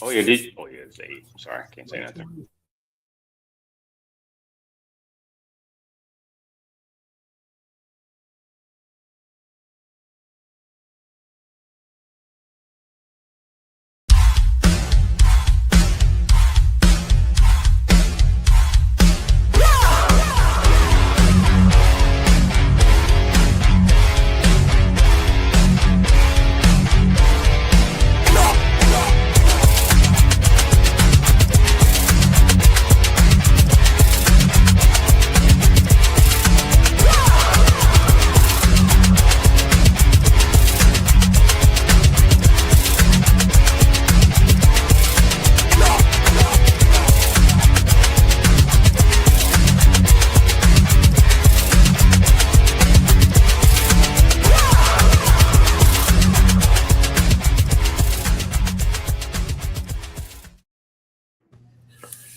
Oh yeah, it's 8. I'm sorry, I can't say nothing.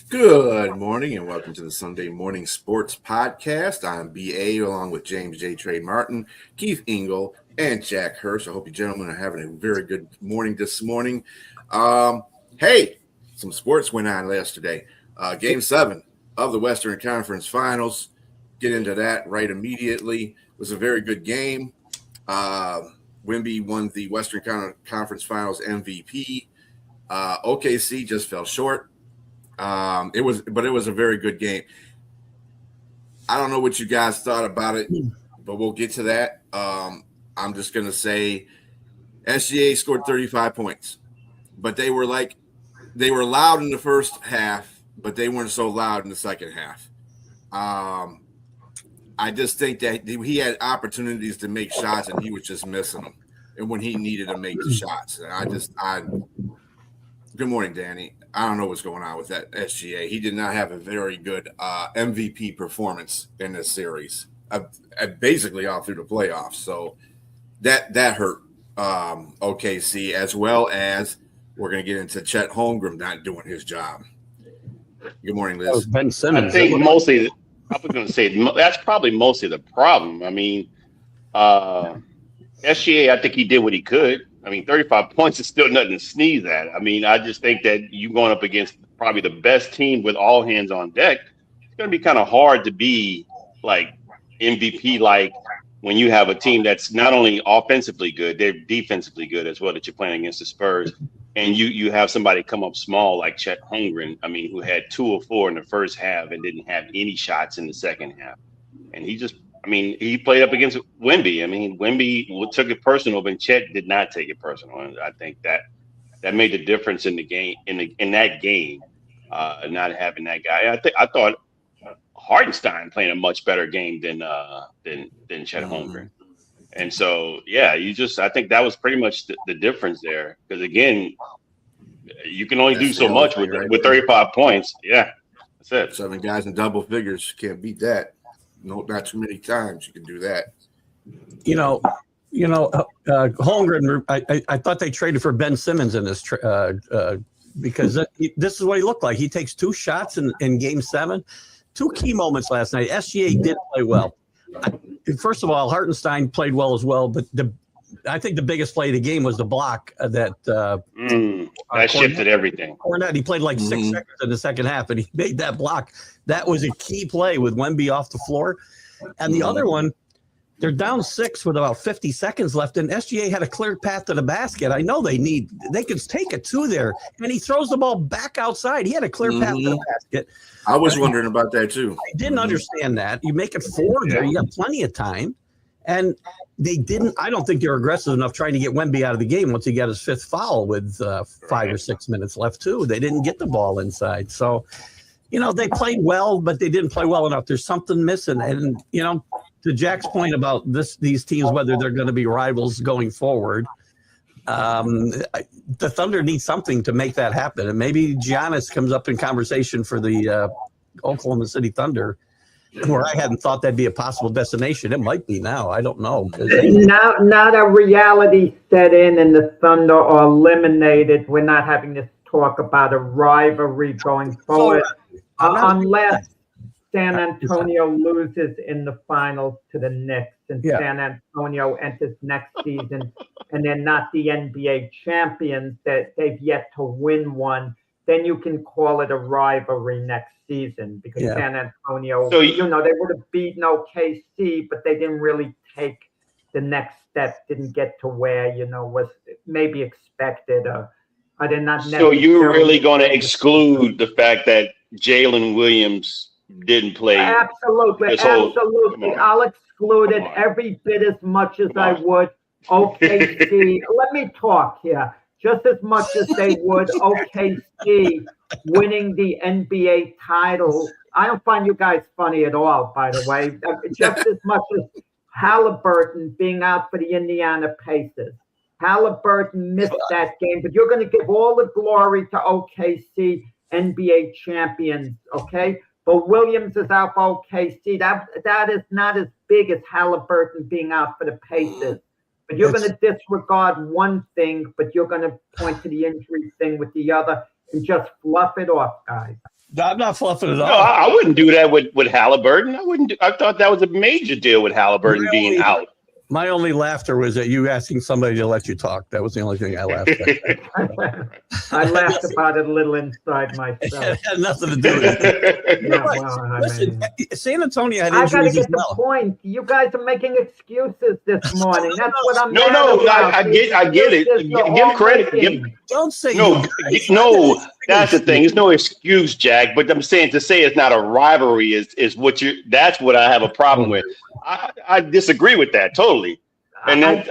Good morning and welcome to the Sunday Morning Sports Podcast. I'm BA along with James J. Trade Martin, Keith Engel, and Jack Hurst. I hope you gentlemen are having a very good morning this morning. Hey, some sports went on yesterday. Game 7 of the Western Conference Finals. Get into that right immediately. It was a very good game. Wemby won the Western Conference Finals MVP. OKC just fell short. It was a very good game. I don't know what you guys thought about it, but we'll get to that. I'm just going to say SGA scored 35 points, but they were loud in the first half, but they weren't so loud in the second half. I just think that he had opportunities to make shots and he was just missing them. And when he needed to make the shots, good morning, Danny. I don't know what's going on with that SGA. He did not have a very good MVP performance in this series, basically all through the playoffs. So that hurt OKC, as well as we're going to get into Chet Holmgren not doing his job. Good morning, Liz. Ben Simmons. I think mostly, I was going to say that's probably mostly the problem. I mean, SGA, I think he did what he could. I mean, 35 points is still nothing to sneeze at. I mean, I just think that you going up against probably the best team with all hands on deck, it's going to be kind of hard to be like MVP, like when you have a team that's not only offensively good, they're defensively good as well, that you're playing against the Spurs. And you have somebody come up small like Chet Holmgren, I mean, who had 2 of 4 in the first half and didn't have any shots in the second half. And he played up against Wemby. I mean, Wemby took it personal, but Chet did not take it personal. And I think that made the difference in the game, in that game, not having that guy. I thought Hartenstein playing a much better game than Chet Holmgren. And so, yeah, I think that was pretty much the difference there. Because again, you can only do so much with 35 points. Yeah, that's it. 7 guys in double figures, can't beat that. No, not too many times you can do that. Holmgren. I thought they traded for Ben Simmons in this because this is what he looked like. He takes 2 shots in Game 7. 2 key moments last night. SGA did play well. First of all, Hartenstein played well as well, but I think the biggest play of the game was the block that shifted everything. Cornette, he played like 6 seconds in the second half, and he made that block. That was a key play with Wemby off the floor. And the other one, they're down 6 with about 50 seconds left, and SGA had a clear path to the basket. I know they can take a 2 there, and he throws the ball back outside. He had a clear path to the basket. I was wondering about that too. I didn't understand that. You make it 4 there, you got plenty of time. And they didn't. I don't think they were aggressive enough trying to get Wemby out of the game once he got his 5th foul with 5 or 6 minutes left too. They didn't get the ball inside. So, they played well, but they didn't play well enough. There's something missing. And to Jack's point about these teams, whether they're going to be rivals going forward, the Thunder need something to make that happen. And maybe Giannis comes up in conversation for the Oklahoma City Thunder, where I hadn't thought that'd be a possible destination. It might be now. I don't know. Now that reality set in and the Thunder are eliminated, we're not having to talk about a rivalry going forward unless San Antonio loses in the finals to the Knicks. since San Antonio enters next season and they're not the NBA champions, that they've yet to win one, then you can call it a rivalry next season because San Antonio, they would have beaten OKC, but they didn't really take the next step, didn't get to where, was maybe expected. Or they're not. So you're really going to exclude the fact that Jalen Williams didn't play? Absolutely. I'll exclude it every bit as much as I would OKC. Let me talk here. Just as much as they would OKC winning the NBA title. I don't find you guys funny at all, by the way. Just as much as Halliburton being out for the Indiana Pacers. Halliburton missed that game, but you're going to give all the glory to OKC, NBA champions, okay? But Williams is out for OKC. That is not as big as Halliburton being out for the Pacers. But you're going to disregard one thing, but you're going to point to the injury thing with the other and just fluff it off, guys. I'm not fluffing it off. No, I wouldn't do that with Halliburton. I thought that was a major deal with Halliburton being out. My only laughter was at you asking somebody to let you talk. That was the only thing I laughed at. I laughed about it a little inside myself. It had nothing to do with it. Listen, San Antonio had injuries. I got to get the point. You guys are making excuses this morning. That's what I'm No, I get it. Give credit. Don't say no. That's the thing. There's no excuse, Jack. But I'm saying to say it's not a rivalry is what you. That's what I have a problem with. I disagree with that totally. And then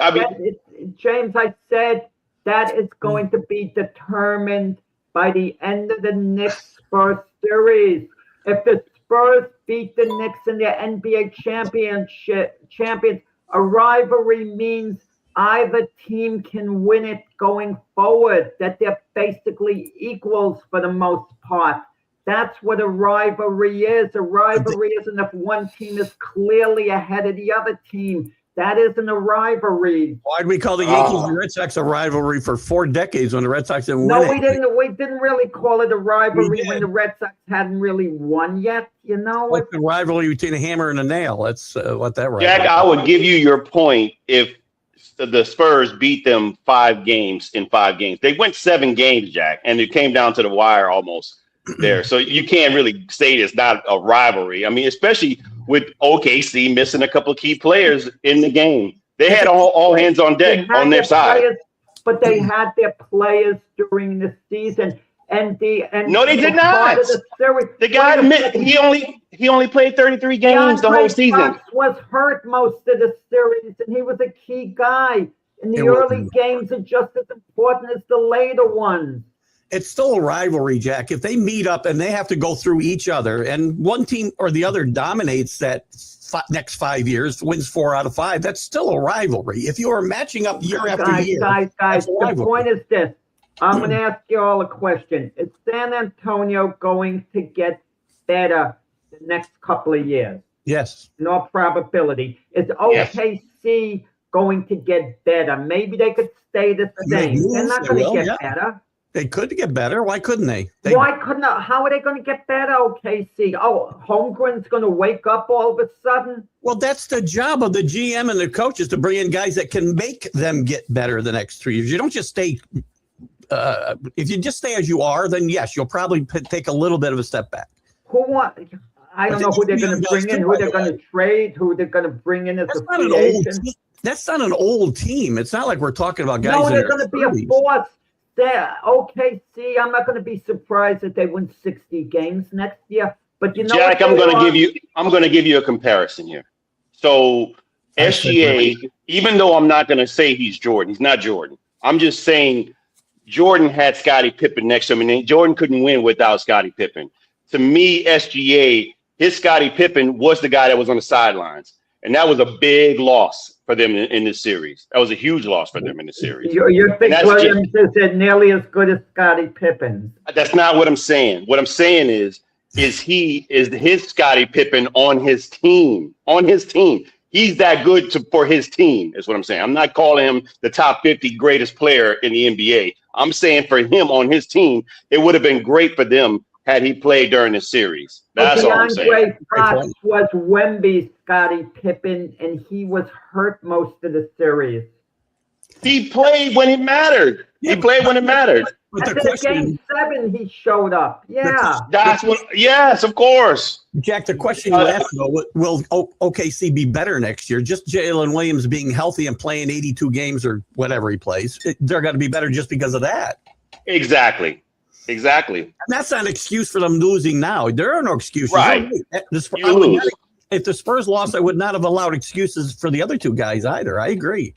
James, I said that is going to be determined by the end of the Knicks Spurs series. If the Spurs beat the Knicks in the NBA champions, a rivalry means either team can win it going forward, that they're basically equals for the most part. That's what a rivalry is. A rivalry isn't if one team is clearly ahead of the other team. That isn't a rivalry. Why'd we call the Yankees and Red Sox a rivalry for 4 decades when the Red Sox didn't win? No, we didn't. We didn't really call it a rivalry when the Red Sox hadn't really won yet. Like the rivalry between a hammer and a nail. That's what that rivalry. Jack, I would give you your point if the Spurs beat them 5 games in 5 games. They went 7 games, Jack, and it came down to the wire almost there. So you can't really say it's not a rivalry. I mean, especially with OKC missing a couple of key players in the game. They had all hands on deck on their side. But they had their players during the season. No, they did not. The guy he only played 33 games the whole season. Fox was hurt most of the series, and he was a key guy. And the early games are just as important as the later ones. It's still a rivalry, Jack. If they meet up and they have to go through each other, and one team or the other dominates that next 5 years, wins 4 out of 5, that's still a rivalry. If you are matching up year after year, guys, the point is this. I'm going to ask you all a question. Is San Antonio going to get better the next couple of years? Yes. In all probability. Is OKC going to get better? Maybe they could stay the same. They're not going to get better. They could get better. Why couldn't they? Why couldn't? How are they going to get better, OKC? Oh, Holmgren's going to wake up all of a sudden? Well, that's the job of the GM and the coaches, to bring in guys that can make them get better the next 3 years. You don't just stay. If you just stay as you are, then yes, you'll probably take a little bit of a step back. I don't know who they're going to bring in, who they're going to trade, who they're going to bring in as a free agent. That's not an old team. It's not like we're talking about guys. No, they're going to be a force. OKC, I'm not going to be surprised if they win 60 games next year. But Jack, I'm going to give you a comparison here. So SGA, even though I'm not going to say he's not Jordan. I'm just saying Jordan had Scottie Pippen next to him, and Jordan couldn't win without Scottie Pippen. To me, SGA, his Scottie Pippen was the guy that was on the sidelines, and that was a big loss for them in this series. That was a huge loss for them in the series. You think Williams is nearly as good as Scottie Pippen? That's not what I'm saying. What I'm saying is his Scottie Pippen on his team. On his team. He's that good for his team, is what I'm saying. I'm not calling him the top 50 greatest player in the NBA. I'm saying for him on his team, it would have been great for them had he played during the series. That's all I'm saying. DeAndre Fox was Wemby's Scottie Pippen, and he was hurt most of the series. He played when it mattered. He played when it mattered. But And then Game 7, he showed up. Yeah. That's what. Yes, of course. Jack, the question you asked, though, will OKC be better next year? Just Jalen Williams being healthy and playing 82 games or whatever he plays, they're going to be better just because of that. Exactly. And that's not an excuse for them losing now. There are no excuses. Right. If the Spurs lost, I would not have allowed excuses for the other two guys either. I agree.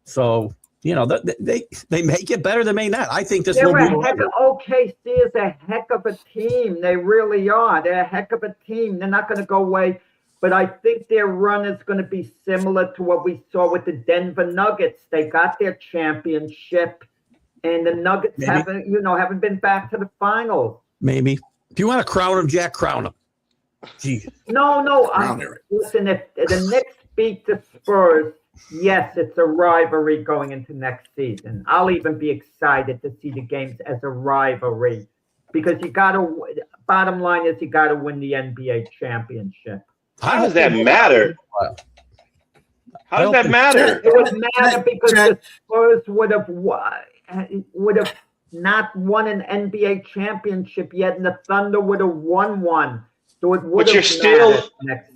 So, they may get better, they may not. I think this will be OKC is a heck of a team. They really are. They're a heck of a team. They're not going to go away. But I think their run is going to be similar to what we saw with the Denver Nuggets. They got their championship, and the Nuggets haven't been back to the finals. Maybe. If you want to crown them, Jack, crown them. Gee. No. Listen, if the Knicks beat the Spurs, yes, it's a rivalry going into next season. I'll even be excited to see the games as a rivalry because bottom line is you got to win the NBA championship. How does that matter? How does that matter? It would matter because the Spurs would have not won an NBA championship yet, and the Thunder would have won one. So it would have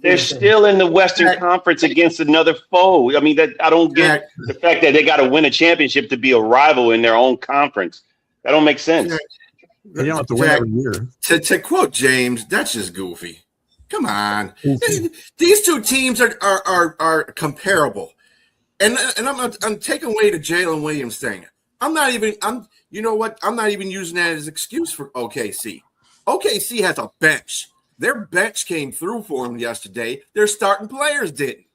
they're still in the Western Conference against another foe. I mean, that I don't get the fact that they got to win a championship to be a rival in their own conference. That don't make sense. They don't have to win every year. To quote James, that's just goofy. Come on, these two teams are comparable, and I'm taking away the Jalen Williams thing. I'm not even using that as an excuse for OKC. OKC has a bench. Their bench came through for them yesterday. Their starting players didn't.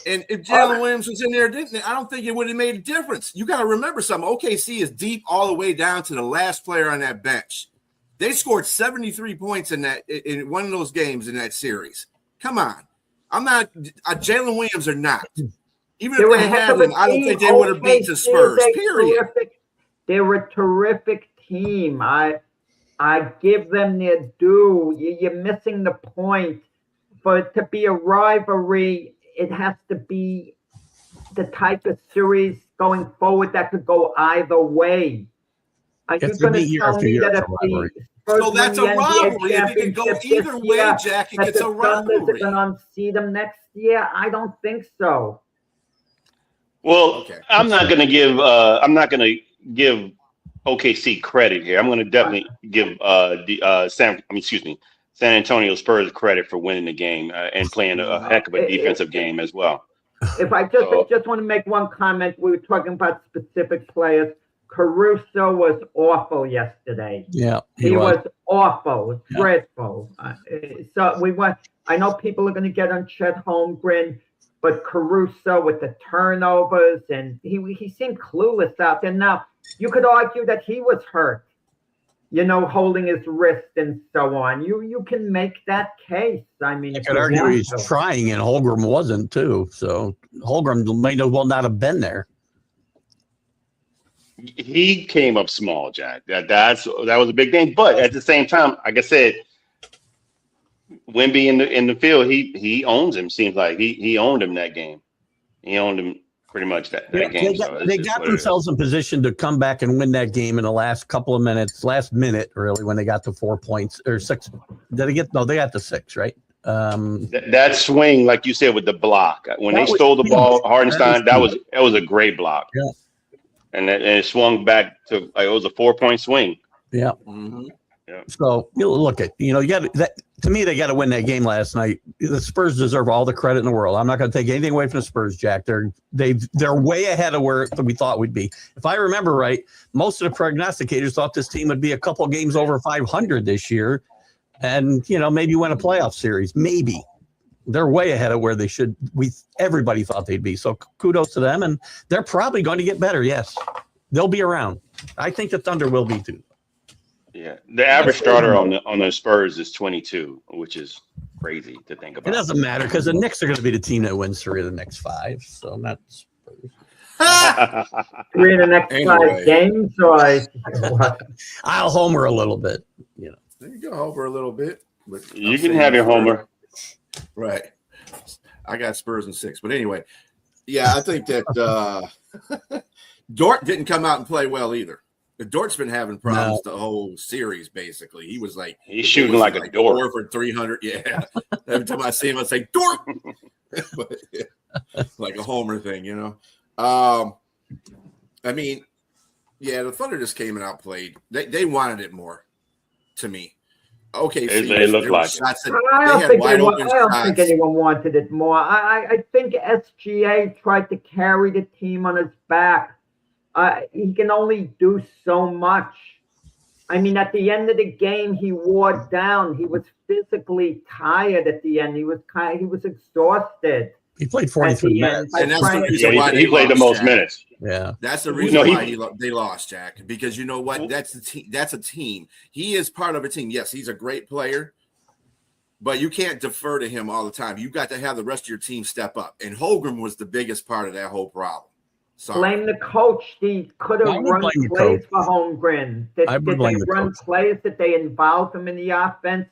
And if Jalen Williams was in there, I don't think it would have made a difference. You got to remember something. OKC is deep all the way down to the last player on that bench. They scored 73 points in one of those games in that series. Come on. I'm not Jalen Williams or not. Even if they had him, I don't think they would have beat the Spurs, period. They were a terrific team. I give them their due. You're missing the point. For it to be a rivalry, it has to be the type of series going forward that could go either way. Are you going to tell me that if the So that's a rivalry. If it can go either way, Jack, it gets a rivalry. They're going to unseat them next year? I don't think so. Well, I'm not going to give OKC credit here. I'm going to definitely give San Antonio Spurs credit for winning the game and playing a heck of a defensive game as well. If I just want to make one comment, we were talking about specific players. Caruso was awful yesterday. Yeah, he was awful, dreadful. I know people are going to get on Chet Holmgren, but Caruso with the turnovers, and he seemed clueless out there. Now, you could argue that he was hurt, holding his wrist and so on. You can make that case. I mean, you could argue he's trying, and Holmgren wasn't too. So Holmgren may as well not have been there. He came up small, Jack. That was a big thing. But at the same time, like I said, Wemby in the field, he owns him. Seems like he owned him that game. He owned him pretty much that game. They got themselves in position to come back and win that game in the last minute, really, when they got to 4 points or 6. Did they get? No, they got to 6, right? That swing, like you said, with the block when they stole the ball, Hartenstein, that was a great block. Yeah. And it swung back to it was a 4-point swing. Yeah. Mm-hmm. Yeah. So look at you got that. To me, they got to win that game last night. The Spurs deserve all the credit in the world. I'm not going to take anything away from the Spurs, Jack. They're way ahead of where we thought we'd be. If I remember right, most of the prognosticators thought this team would be a couple games over 500 this year, and maybe win a playoff series. Maybe. They're way ahead of where they should. Everybody thought they'd be. So kudos to them, and they're probably going to get better. Yes, they'll be around. I think the Thunder will be too. Yeah, the average starter on the Spurs is 22, which is crazy to think about. It doesn't matter because the Knicks are going to be the team that wins 3 of the next 5. So not Spurs. 3 of the next 5 games. So I'll homer a little bit. There you go, over a little bit. But You can have your homer. Right. I got Spurs in 6. But anyway, yeah, I think that Dort didn't come out and play well either. Dort's been having problems the whole series, basically. He was like, he's shooting like a Dort. 4 for 300. Yeah. Every time I see him, I say, Dort. But, yeah, like a homer thing, you know. I mean, yeah, the Thunder just came and outplayed. They wanted it more, to me. Okay, they look like I don't think anyone wanted it more. I think SGA tried to carry the team on his back. He can only do so much. I mean, at the end of the game, he wore down. He was physically tired at the end. He was exhausted. He played 43 minutes. And that's the reason why he played the most minutes. Yeah. That's the reason why they lost, Jack. Because you know what? That's a team. He is part of a team. Yes, he's a great player, but you can't defer to him all the time. You got to have the rest of your team step up. And Holmgren was the biggest part of that whole problem. Sorry. Blame the coach. He could have run plays for Holmgren. Did they run plays? Did they involve him in the offense?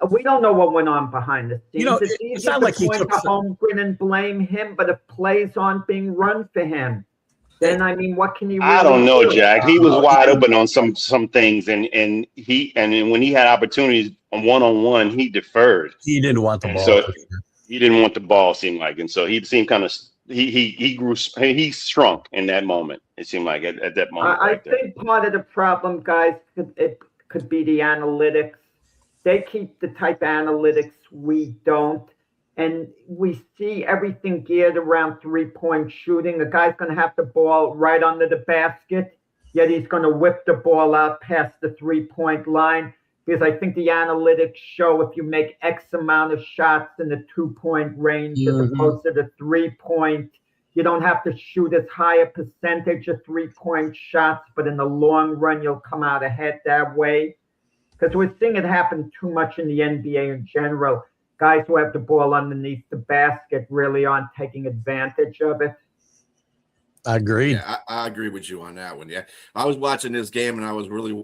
We don't know what went on behind the scenes. You know, it's easy to point to Holmgren and blame him, but if plays aren't being run for him, then I mean, what can you? Really I don't know, do? Jack. He was wide open on some things, and when he had opportunities on one-on-one, he deferred. He didn't want the ball. So he didn't want the ball. Seemed like, and so he seemed kind of he shrunk in that moment. It seemed like at that moment. I think part of the problem, guys, could be the analytics. They keep the type of analytics we don't. And we see everything geared around three-point shooting. The guy's going to have the ball right under the basket, yet he's going to whip the ball out past the three-point line. Because I think the analytics show if you make X amount of shots in the two-point range as opposed to the three-point, you don't have to shoot as high a percentage of three-point shots, but in the long run, you'll come out ahead that way. Because we're seeing it happen too much in the NBA in general. Guys who have the ball underneath the basket really aren't taking advantage of it. I agree. Yeah, I agree with you on that one. Yeah, I was watching this game and I was really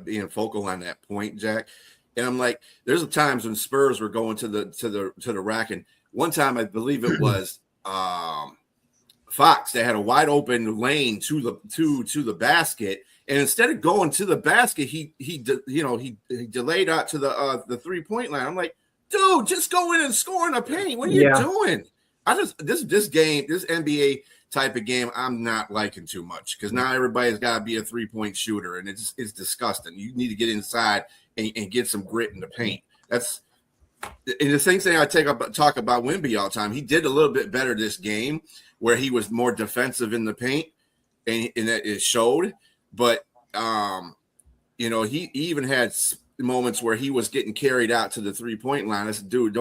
being focal on that point, Jack. And I'm like, there's times when Spurs were going to the rack, and one time I believe it was Fox. They had a wide open lane to the basket. And instead of going to the basket, he delayed out to the 3-point line. I'm like, dude, just go in and score in the paint. What are you doing? This NBA type of game, I'm not liking too much because now everybody's got to be a 3-point shooter, and it's disgusting. You need to get inside and get some grit in the paint. And the same thing I talk about Wemby all the time. He did a little bit better this game where he was more defensive in the paint, and that it showed. But, he even had moments where he was getting carried out to the 3-point line. I said, dude,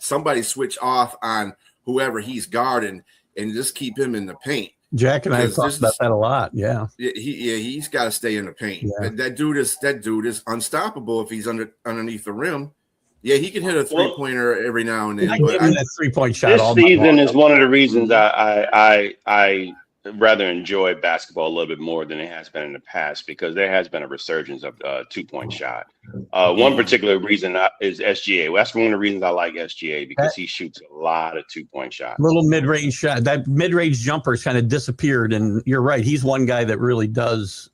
somebody switch off on whoever he's guarding and just keep him in the paint. Jack and I have talked about that a lot. Yeah. He's got to stay in the paint. Yeah. That dude is unstoppable if he's underneath the rim. Yeah, he can hit a 3-pointer every now and then. That 3-point shot. This season is one of the reasons I rather enjoy basketball a little bit more than it has been in the past because there has been a resurgence of 2-point shot. One particular reason is SGA. That's one of the reasons I like SGA because he shoots a lot of 2-point shots. Little mid-range shot. That mid-range jumper's kind of disappeared, and you're right. He's one guy that really does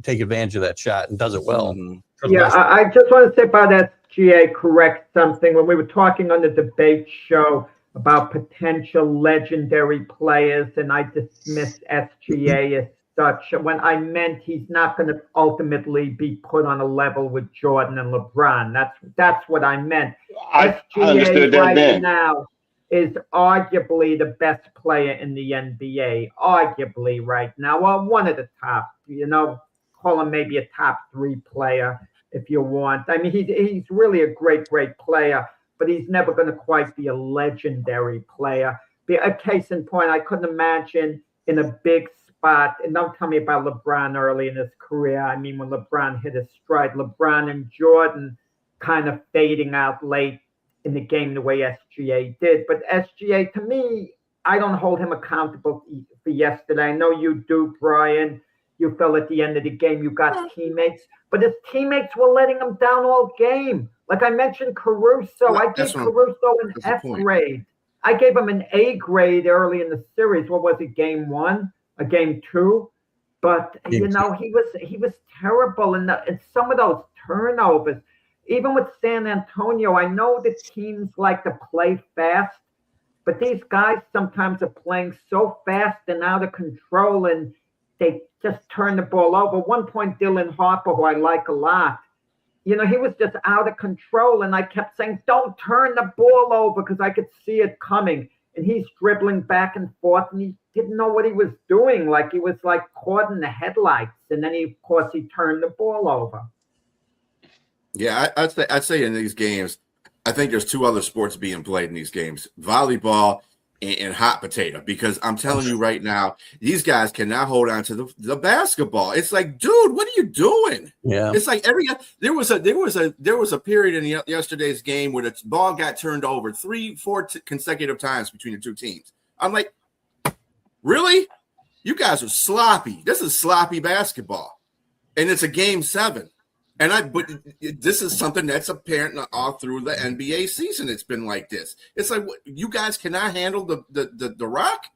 take advantage of that shot and does it well. Mm-hmm. Yeah, I just want to say about SGA, correct something. When we were talking on the debate show about potential legendary players, and I dismissed SGA as such, when I meant he's not going to ultimately be put on a level with Jordan and LeBron. That's what I meant. SGA right now is arguably the best player in the NBA, arguably right now. Well, one of the top, call him maybe a top 3 player if you want. I mean, he's really a great player, but he's never going to quite be a legendary player. A case in point, I couldn't imagine in a big spot, and don't tell me about LeBron early in his career. I mean, when LeBron hit his stride, LeBron and Jordan kind of fading out late in the game the way SGA did. But SGA, to me, I don't hold him accountable for yesterday. I know you do, Brian. you felt at the end of the game you got teammates, but his teammates were letting him down all game. Like I mentioned Caruso, I gave Caruso an F grade. I gave him an A grade early in the series. What was it, game 1 or game 2? But he was terrible in some of those turnovers. Even with San Antonio, I know the teams like to play fast, but these guys sometimes are playing so fast and out of control, and they just turn the ball over. One point, Dylan Harper, who I like a lot, he was just out of control, and I kept saying, don't turn the ball over, because I could see it coming. And he's dribbling back and forth, and he didn't know what he was doing. Like he was like caught in the headlights, and then of course he turned the ball over. Yeah, I'd say in these games, I think there's 2 other sports being played in these games: volleyball and hot potato. Because I'm telling you right now, these guys cannot hold on to the basketball. It's like, dude, what are you doing? Yeah, it's like there was a period in yesterday's game where the ball got turned over 3-4 consecutive times between the 2 teams. I'm like, really? You guys are sloppy. This is sloppy basketball, and it's a game 7. But this is something that's apparent all through the NBA season. It's been like this. It's like, you guys cannot handle the rock.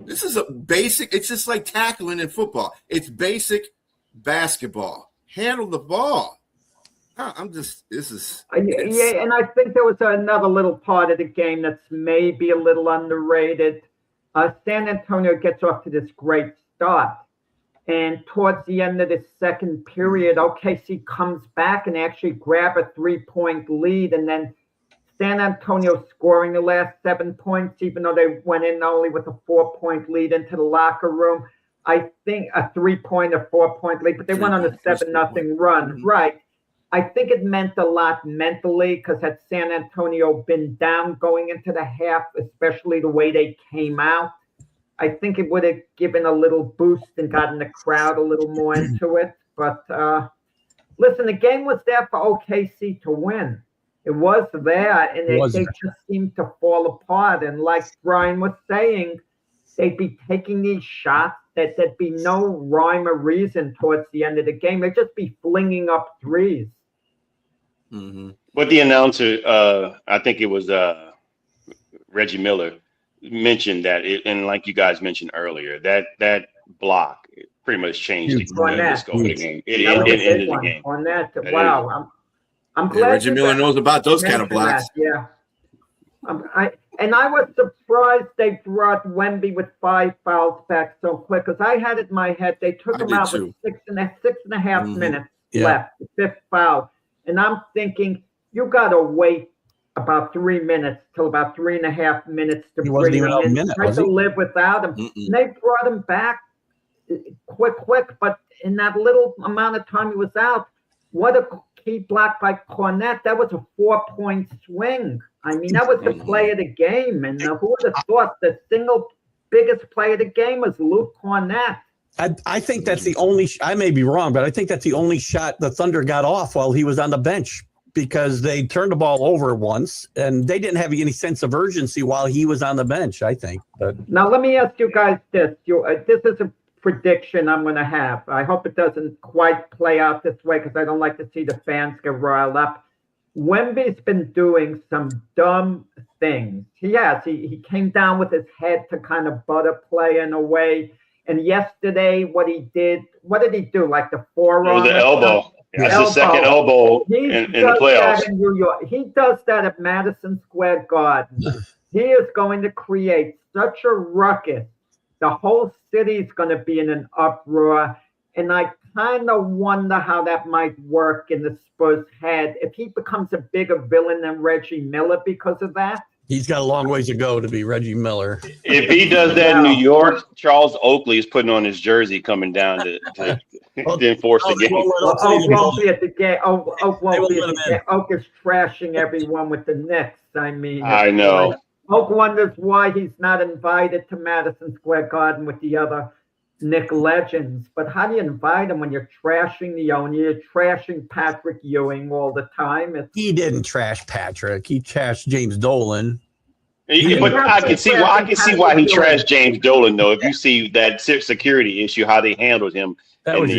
This is a basic. It's just like tackling in football. It's basic basketball. Handle the ball. Yeah, and I think there was another little part of the game that's maybe a little underrated. San Antonio gets off to this great start. And towards the end of the second period, OKC comes back and actually grab a 3-point lead. And then San Antonio scoring the last 7 points, even though they went in only with a 4-point lead into the locker room. I think a 3-point or 4-point lead, but they went on a 7-0 run. Mm-hmm. Right. I think it meant a lot mentally, because had San Antonio been down going into the half, especially the way they came out, I think it would have given a little boost and gotten the crowd a little more into it. But listen, the game was there for OKC to win. It was there, and they just seemed to fall apart. And like Brian was saying, they'd be taking these shots that there'd be no rhyme or reason towards the end of the game. They'd just be flinging up threes. Mm-hmm. But the announcer, I think it was Reggie Miller, mentioned that and like you guys mentioned earlier, that block pretty much changed the scope of the game. It ended the game. On that, wow. I'm glad Reggie Miller knows about those kind of blocks. Yeah. I was surprised they brought Wemby with 5 fouls back so quick, because I had it in my head they took him out with 6.5 minutes left, the 5th foul. And I'm thinking, you got to wait about 3 minutes till about 3.5 minutes to bring him in. Try to live without him. And they brought him back quick. But in that little amount of time he was out, what a key block by Cornette. That was a 4-point swing. I mean, that was the play of the game. And who would have thought the single biggest play of the game was Luke Cornette? I think that's the only I may be wrong, but I think that's the only shot the Thunder got off while he was on the bench, because they turned the ball over once and they didn't have any sense of urgency while he was on the bench, I think. But now let me ask you guys this. This is a prediction I'm going to have. I hope it doesn't quite play out this way, because I don't like to see the fans get riled up. Wemby's been doing some dumb things. He came down with his head to kind of butter play in a way. And yesterday, what did he do? Like the forearm? The elbow. That's the second elbow in the playoffs. In New York. He does that at Madison Square Garden. He is going to create such a ruckus. The whole city's going to be in an uproar. And I kind of wonder how that might work in the Spurs' head if he becomes a bigger villain than Reggie Miller because of that. He's got a long ways to go to be Reggie Miller. If he does that in New York, Charles Oakley is putting on his jersey coming down to enforce the game. Oak won't be at the game. Oak won't be at the game. Oak is trashing everyone with the Knicks. I mean, I know. Oak wonders why he's not invited to Madison Square Garden with the other Knick legends. But how do you invite him when you're trashing the owner? You're trashing Patrick Ewing all the time. He didn't trash Patrick. He trashed James Dolan. But I can see why he trashed James Dolan though. If you see that security issue, how they handled him. That was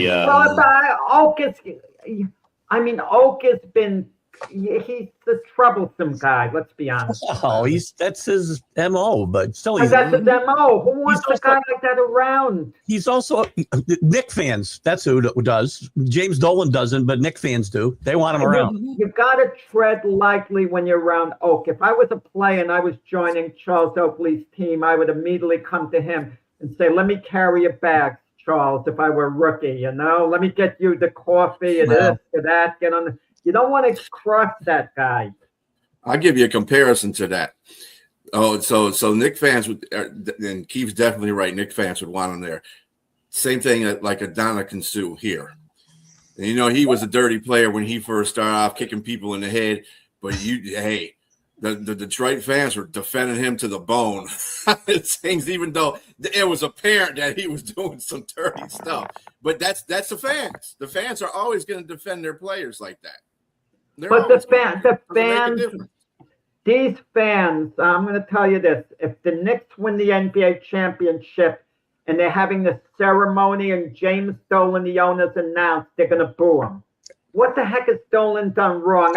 Oak has been. He's the troublesome guy. Let's be honest. Oh, that's his MO, but still, that's his MO. Who wants a guy like that around? He's also Knick fans. That's who does. James Dolan doesn't, but Knick fans do. They want him around. You got to tread lightly when you're around Oak. If I was a player and I was joining Charles Oakley's team, I would immediately come to him and say, "Let me carry your bags, Charles. If I were a rookie, let me get you the coffee and this and that. Get on the." You don't want to cross that guy. I'll give you a comparison to that. Oh, so Knick fans would, and Keith's definitely right. Knick fans would want him there. Same thing like Adonai Sue here. And, he was a dirty player when he first started off kicking people in the head. But the Detroit fans were defending him to the bone. Things, even though it was apparent that he was doing some dirty stuff. But that's the fans. The fans are always going to defend their players like that. But the fans, these fans, I'm going to tell you this. If the Knicks win the NBA championship and they're having the ceremony and James Dolan, the owner's announced, they're going to boo him. What the heck has Dolan done wrong?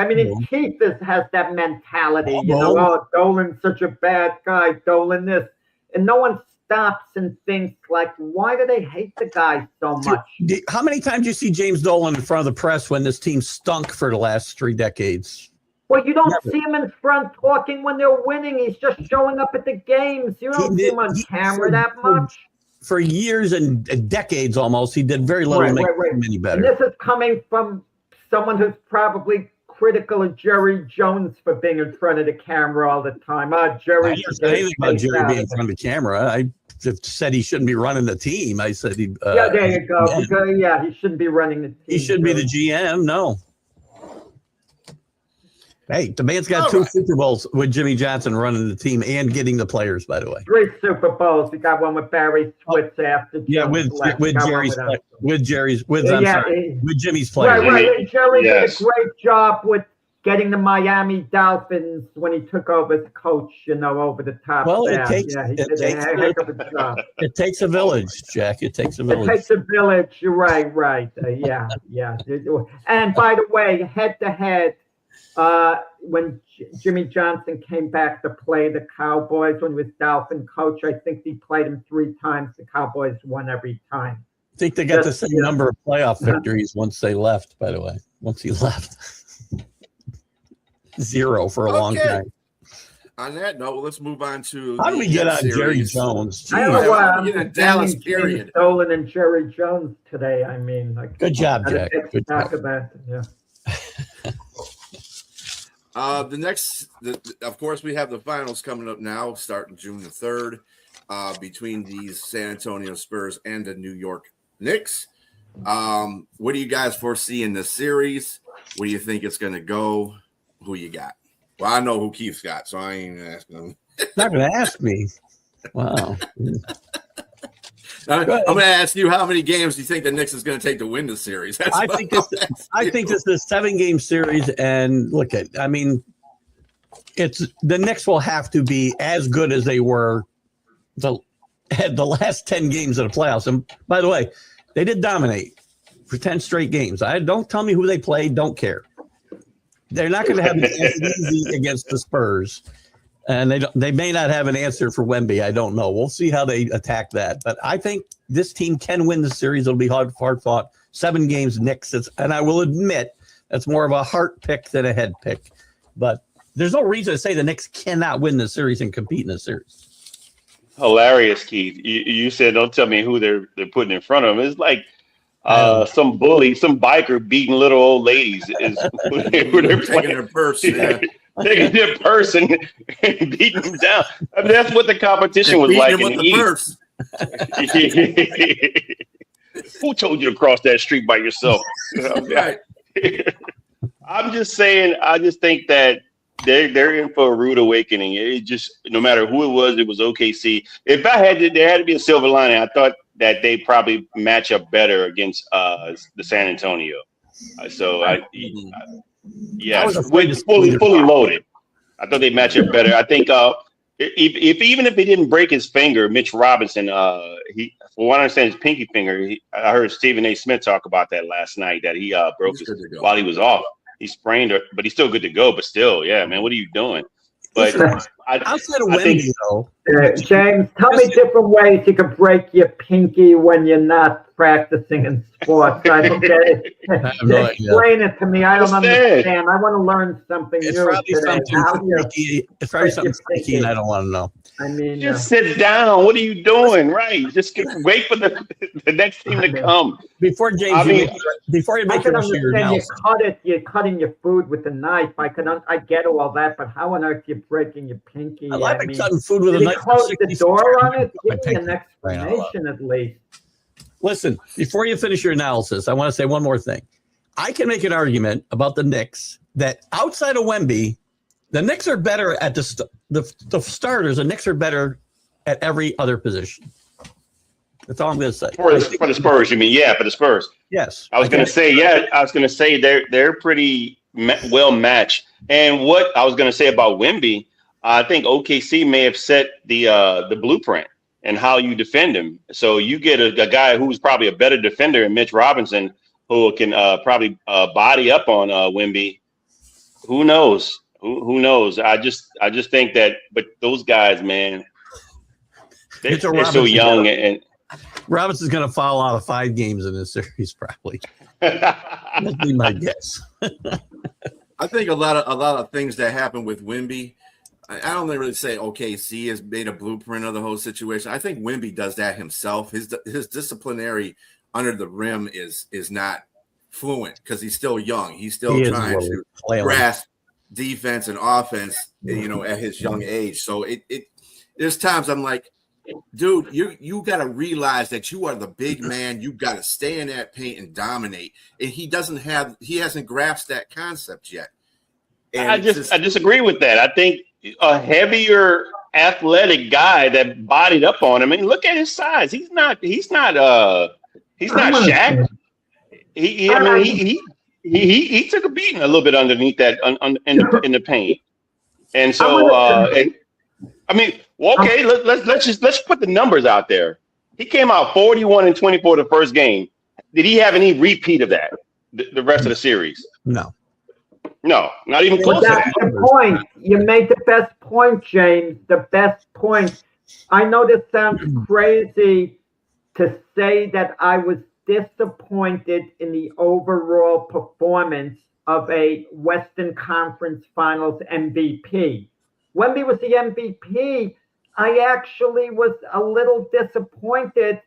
Keith has that mentality, Dolan's such a bad guy, Dolan this. And no one stops and thinks, why do they hate the guy so much? How many times do you see James Dolan in front of the press when this team stunk for the last 3 decades? Well, you don't see him in front talking when they're winning. He's just showing up at the games. You don't see him on camera that much. For years and decades almost, he did very little to make him any better. And this is coming from someone who's probably critical of Jerry Jones for being in front of the camera all the time. Jerry. I didn't say anything about Jerry being in front of the camera. I just said he shouldn't be running the team. I said he. There you go. Because, he shouldn't be running the team. He shouldn't be the GM. No. Hey, the man's got 2 Super Bowls with Jimmy Johnson running the team and getting the players, by the way. 3 Super Bowls. He got one with Barry Switz after. With Jimmy's players. Right. Jerry did a great job with getting the Miami Dolphins when he took over as coach, over the top. Well, he did a heck of a job. It takes a village, Jack. It takes a village. It takes a village. You're right. Yeah. And by the way, head-to-head, when Jimmy Johnson came back to play the Cowboys when he was Dolphin coach, I think he played him 3 times. The Cowboys won every time. I think they got the same number of playoff victories once they left, by the way. Once he left. 0 for a long time. On that note, let's move on to how do we get on series. Jerry Jones? I don't know why I'm Dallas period. Dolan and Jerry Jones today. Good job, Jack. Good job. Of course, we have the finals coming up now, starting June the 3rd, between these San Antonio Spurs and the New York Knicks. What do you guys foresee in this series? Where do you think it's going to go? Who you got? Well, I know who Keith's got, so I ain't asking him. Not going to ask me. Wow. I'm going to ask you, how many games do you think the Knicks is going to take to win the series? I think this is a 7-game series, and it's the Knicks will have to be as good as they were the last 10 games of the playoffs. And by the way, they did dominate for 10 straight games. Don't tell me who they played. Don't care. They're not going to have it easy against the Spurs. And they may not have an answer for Wemby. I don't know. We'll see how they attack that. But I think this team can win the series. It'll be hard fought. 7 games, Knicks. And I will admit that's more of a heart pick than a head pick. But there's no reason to say the Knicks cannot win the series and compete in the series. Hilarious, Keith. You said don't tell me who they're putting in front of them. It's like some bully, some biker beating little old ladies. Is who they're taking their purse. Yeah. Taking their purse and beating them down. That's what the competition was like in the East. Who told you to cross that street by yourself? Right. I'm just saying. I just think that they're in for a rude awakening. It just, no matter who it was OKC. If there had to be a silver lining, I thought that they probably match up better against the San Antonio. Yes, fully loaded. I thought they match up better. I think if even if he didn't break his finger, Mitch Robinson, he, for what I understand, his pinky finger. I heard Stephen A. Smith talk about that last night, that he broke his while he was off. He sprained it, but he's still good to go. But still, yeah, man, what are you doing? But outside of Wemby, though, James, tell me different ways you can break your pinky when you're not practicing in sports. I don't get it. Explain it to me. I don't understand. I want to learn something it's new probably today. It's probably something freaky, and I don't want to know. I mean, just sit down. What are you doing? Right. Just wait for the next team to come. Before James, before you make your analysis. You're cutting your food with a knife. I get all that, but how on earth are you breaking your pinky? I've been cutting food with a knife. Close the door on it. Give me an explanation at least. Listen, before you finish your analysis, I want to say one more thing. I can make an argument about the Knicks that outside of Wemby, the Knicks are better at the starters. The Knicks are better at every other position. That's all I'm going to say. For the Spurs, you mean? Yeah, for the Spurs. Yes. I was going to say they're pretty well matched. And what I was going to say about Wemby, I think OKC may have set the blueprint and how you defend him. So you get a guy who's probably a better defender than Mitch Robinson, who can probably body up on Wemby. Who knows? Who knows? I just think that, but those guys, man, they're so young, and Robinson's going to foul out of 5 games in this series, probably. That'd be my guess. I think a lot of things that happen with Wemby. I don't really say OKC has made a blueprint of the whole situation. I think Wemby does that himself. His disciplinary under the rim is not fluent because he's still young. He's still trying to grasp defense and offense, at his young age. So there's times I'm like, dude, you got to realize that you are the big man. You got to stay in that paint and dominate. And he hasn't grasped that concept yet. And I disagree with that. I think a heavier athletic guy that bodied up on him. I mean, look at his size. He's not Shaq. He took a beating a little bit underneath that in the paint. And so let's put the numbers out there. He came out 41 and 24 the first game. Did he have any repeat of that the rest of the series? No, not even close to that. That's the point. You made the best point, James. The best point. I know this sounds crazy to say that I was disappointed in the overall performance of a Western Conference Finals MVP. Wemby was the MVP. I actually was a little disappointed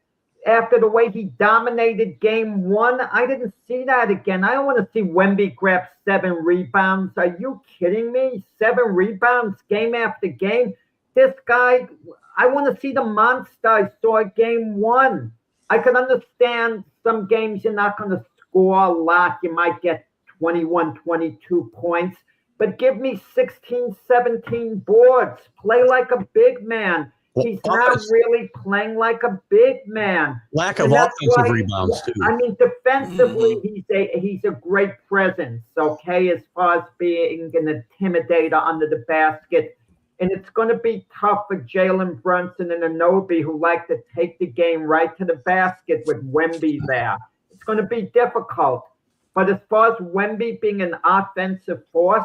after the way he dominated game 1. I didn't see that again. I don't want to see Wemby grab 7 rebounds. Are you kidding me? 7 rebounds game after game. This guy, I want to see the monster I saw game 1. I can understand some games you're not going to score a lot. You might get 21, 22 points. But give me 16, 17 boards. Play like a big man. He's not really playing like a big man. Lack of offensive rebounds, too. I mean, defensively, he's a great presence, okay, as far as being an intimidator under the basket. And it's going to be tough for Jalen Brunson and Anunoby, who like to take the game right to the basket with Wemby there. It's going to be difficult. But as far as Wemby being an offensive force,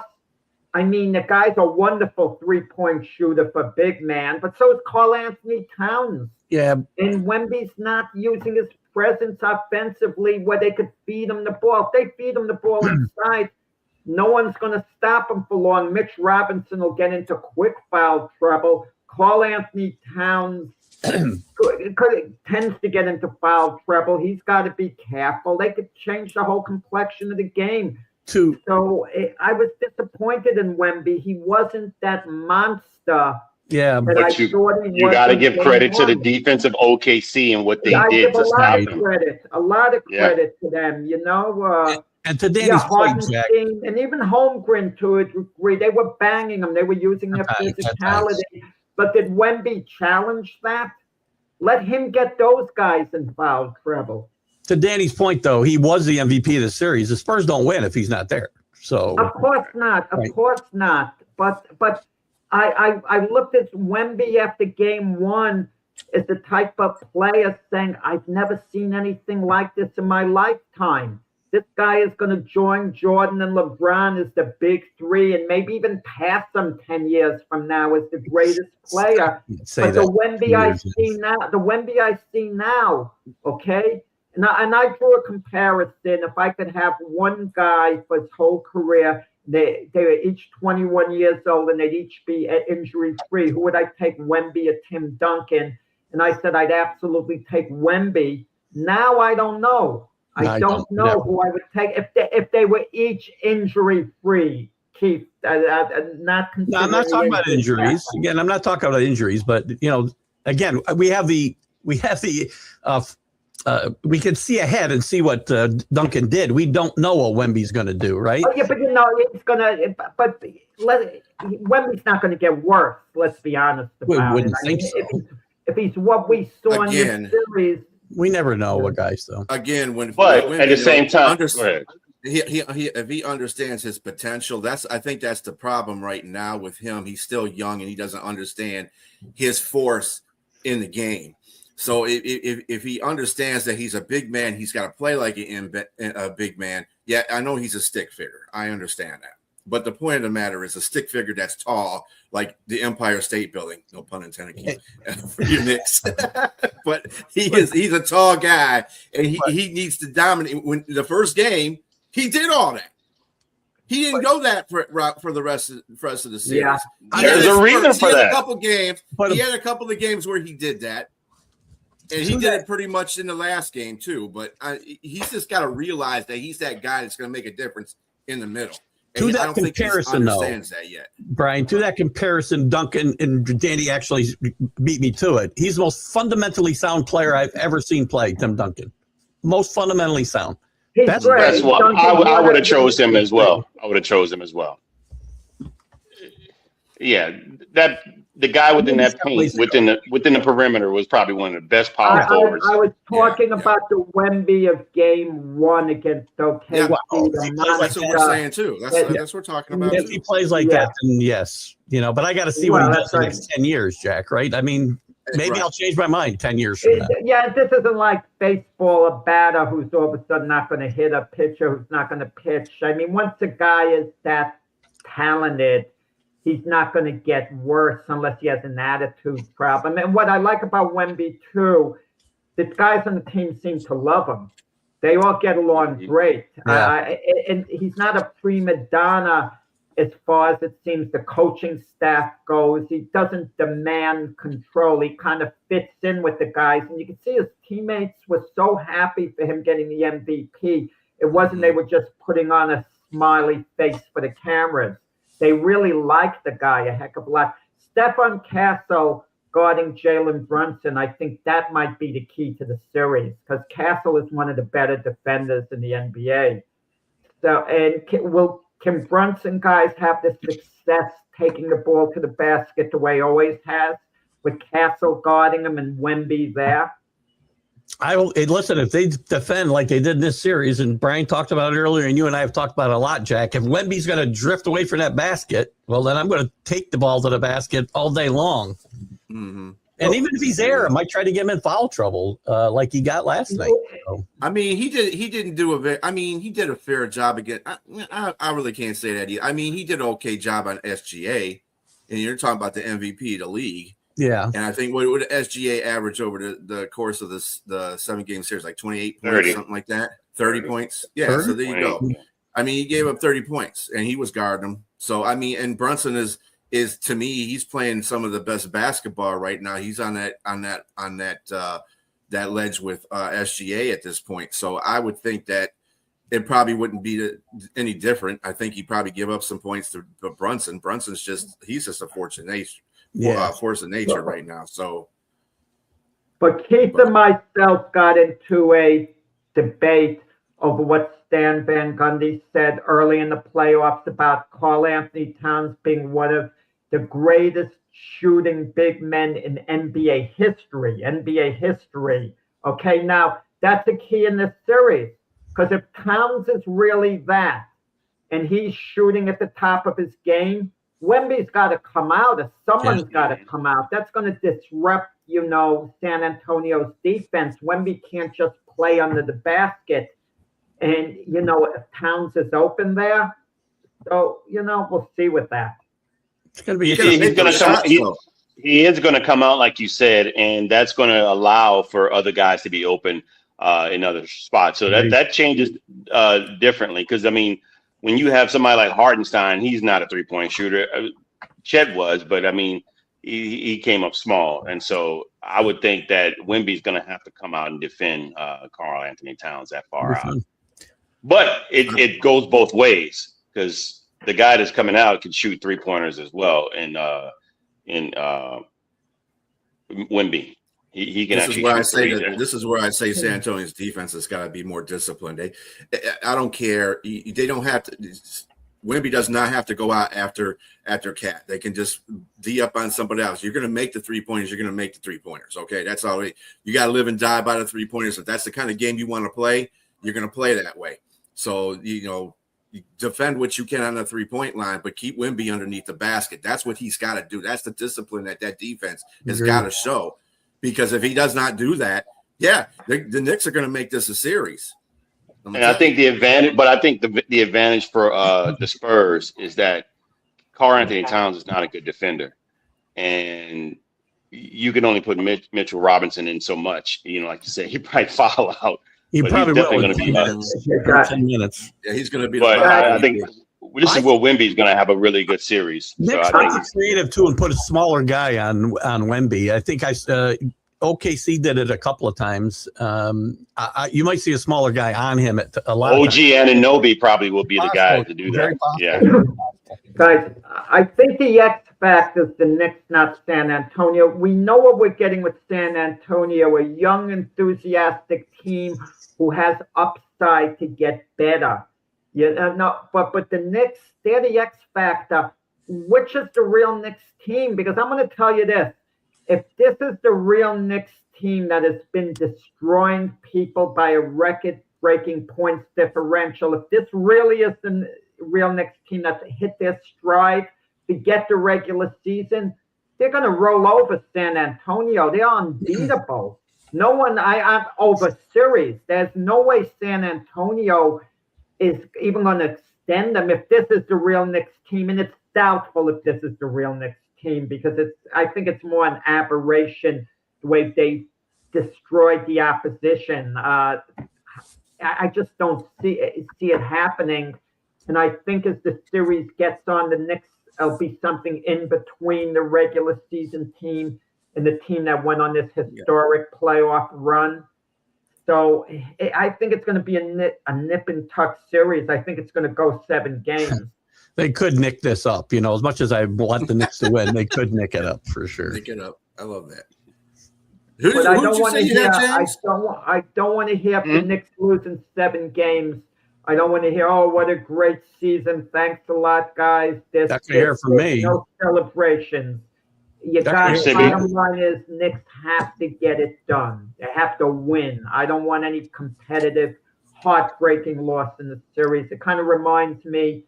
I mean, the guy's a wonderful 3-point shooter for big man, but so is Karl-Anthony Towns. Yeah. And Wemby's not using his presence offensively where they could feed him the ball. If they feed him the ball inside, no one's going to stop him for long. Mitch Robinson will get into quick foul trouble. Karl-Anthony Towns tends to get into foul trouble. He's got to be careful. They could change the whole complexion of the game. So I was disappointed in Wemby. He wasn't that monster. Yeah, but you got to give credit to the defense of OKC and what they did to stop him. A lot of credit to them, and to Danny's point, Jack. And even Holmgren, to a degree, they were banging him. They were using their physicality. But did Wemby challenge that? Let him get those guys in foul trouble. To Danny's point, though, he was the MVP of the series. The Spurs don't win if he's not there. So of course not. Of course not. But I looked at Wemby after game one as the type of player saying, I've never seen anything like this in my lifetime. This guy is going to join Jordan and LeBron as the big three and maybe even pass them 10 years from now as the greatest player. But the Wemby I see now, okay? And I drew a comparison. If I could have one guy for his whole career, they were each 21 years old and they'd each be injury-free, who would I take, Wemby or Tim Duncan? And I said I'd absolutely take Wemby. Now I don't know. I don't know who I would take if they were each injury-free. Keith, I'm not talking about injuries. Again, I'm not talking about injuries, but again, we can see ahead and see what Duncan did. We don't know what Wemby's going to do, right? Oh, yeah, but it's gonna. But Wemby's not going to get worse. Let's be honest about it. Think so. If he's what we saw in the series. We never know what guys though. Again, but at the same time, if he understands his potential, I think that's the problem right now with him. He's still young and he doesn't understand his force in the game. So if he understands that he's a big man, he's got to play like a big man. Yeah, I know he's a stick figure. I understand that. But the point of the matter is a stick figure that's tall, like the Empire State Building. No pun intended, for you Knicks. But he's a tall guy, and he needs to dominate. When the first game, he did all that. He didn't go that for the rest of the series. Yeah. There's a reason for that. He had a couple of games where he did that. And he did it pretty much in the last game, too. But he's just got to realize that he's that guy that's going to make a difference in the middle. To that comparison, though, that yet. Brian, to that comparison, Duncan and Danny actually beat me to it. He's the most fundamentally sound player I've ever seen play, Tim Duncan. Most fundamentally sound. That's what I would have chose him as well. Yeah, the guy within that paint, within the perimeter, was probably one of the best power forwards. I was talking about the Wemby of game one against OKC. That's what we're saying too. That's what we're talking about. If he plays like that, then yes, but I got to see what he does in the next 10 years, Jack. Right? I mean, maybe I'll change my mind 10 years from now. Yeah, this isn't like baseball, a batter who's all of a sudden not going to hit, a pitcher who's not going to pitch. I mean, once a guy is that talented, he's not going to get worse unless he has an attitude problem. And what I like about Wemby, too, the guys on the team seem to love him. They all get along great. Yeah. And he's not a prima donna as far as it seems the coaching staff goes. He doesn't demand control. He kind of fits in with the guys. And you can see his teammates were so happy for him getting the MVP. It wasn't they were just putting on a smiley face for the cameras. They really like the guy a heck of a lot. Stefan Castle guarding Jalen Brunson, I think that might be the key to the series because Castle is one of the better defenders in the NBA. So, and can Brunson guys have the success taking the ball to the basket the way he always has with Castle guarding him and Wemby there? Listen, if they defend like they did in this series, and Brian talked about it earlier, and you and I have talked about it a lot, Jack, if Wemby's going to drift away from that basket, well, then I'm going to take the ball to the basket all day long. Mm-hmm. And even if he's there, I might try to get him in foul trouble like he got last night. So. I mean, he did a fair job again. I really can't say that either. I mean, he did an okay job on SGA, and you're talking about the MVP of the league. Yeah, and I think what would SGA average over the course of the 7-game series, like 28 points, something like that, 30 points. Yeah, 30? So there you go. I mean, he gave up 30 points, and he was guarding them. So I mean, and Brunson is to me, he's playing some of the best basketball right now. He's on that ledge with SGA at this point. So I would think that it probably wouldn't be any different. I think he'd probably give up some points to Brunson. Brunson's he's just a force of nature right now. So, but Keith and myself got into a debate over what Stan Van Gundy said early in the playoffs about Karl Anthony Towns being one of the greatest shooting big men in NBA history. Okay, now that's the key in this series because if Towns is really that and he's shooting at the top of his game, Wemby's got to come out, or someone's got to come out. That's going to disrupt, San Antonio's defense. Wemby can't just play under the basket. And, if Towns is open there, so, we'll see with that. It's going to be he is going to come out, like you said, and that's going to allow for other guys to be open in other spots. So that changes differently because, when you have somebody like Hartenstein, he's not a three-point shooter. Chet was, but, he came up small. And so I would think that Wemby's going to have to come out and defend Karl Anthony Towns that far out. But it goes both ways because the guy that's coming out can shoot three-pointers as well. And Wemby. He can actually this is where I say San Antonio's defense has got to be more disciplined. I don't care. They don't have to. Wemby does not have to go out after Cat. They can just D up on somebody else. You're going to make the 3-pointers. You're going to make the 3-pointers. Okay, that's all. You got to live and die by the 3-pointers. If that's the kind of game you want to play, you're going to play that way. So you defend what you can on the 3-point line, but keep Wemby underneath the basket. That's what he's got to do. That's the discipline that defense has got to show. Because if he does not do that, the Knicks are going to make this a series. And I think the advantage for the Spurs is that Karl Anthony Towns is not a good defender, and you can only put Mitchell Robinson in so much. Like you said, he probably foul out. He probably definitely going to be 10 minutes. Yeah, he's going to be. But I think this is where Wemby's going to have a really good series. Knicks are creative too and put a smaller guy on Wemby. I think OKC did it a couple of times. You might see a smaller guy on him at a lot. OG Anunoby probably will be the guy to do that. Yeah, guys, I think the X factor is the Knicks, not San Antonio. We know what we're getting with San Antonio: a young, enthusiastic team who has upside to get better. But the Knicks, they're the X factor. Which is the real Knicks team? Because I'm going to tell you this. If this is the real Knicks team that has been destroying people by a record-breaking points differential, if this really is the real Knicks team that's hit their stride to get the regular season, they're going to roll over San Antonio. They're unbeatable. No one, I'm over series. There's no way San Antonio is even going to extend them if this is the real Knicks team, and it's doubtful if this is the real Knicks team because I think it's more an aberration the way they destroyed the opposition. I just don't see it happening, and I think as the series gets on, the Knicks will be something in between the regular season team and the team that went on this historic playoff run. So I think it's going to be a nip and tuck series. I think it's going to go 7 games. They could nick this up, as much as I want the Knicks to win, they could nick it up for sure. Nick it up. I love that. But I don't want to hear. I don't want to hear the Knicks losing 7 games. I don't want to hear, oh, what a great season. Thanks a lot, guys. That's hear from me. No celebrations. Bottom line is Knicks have to get it done. They have to win. I don't want any competitive, heartbreaking loss in the series. It kind of reminds me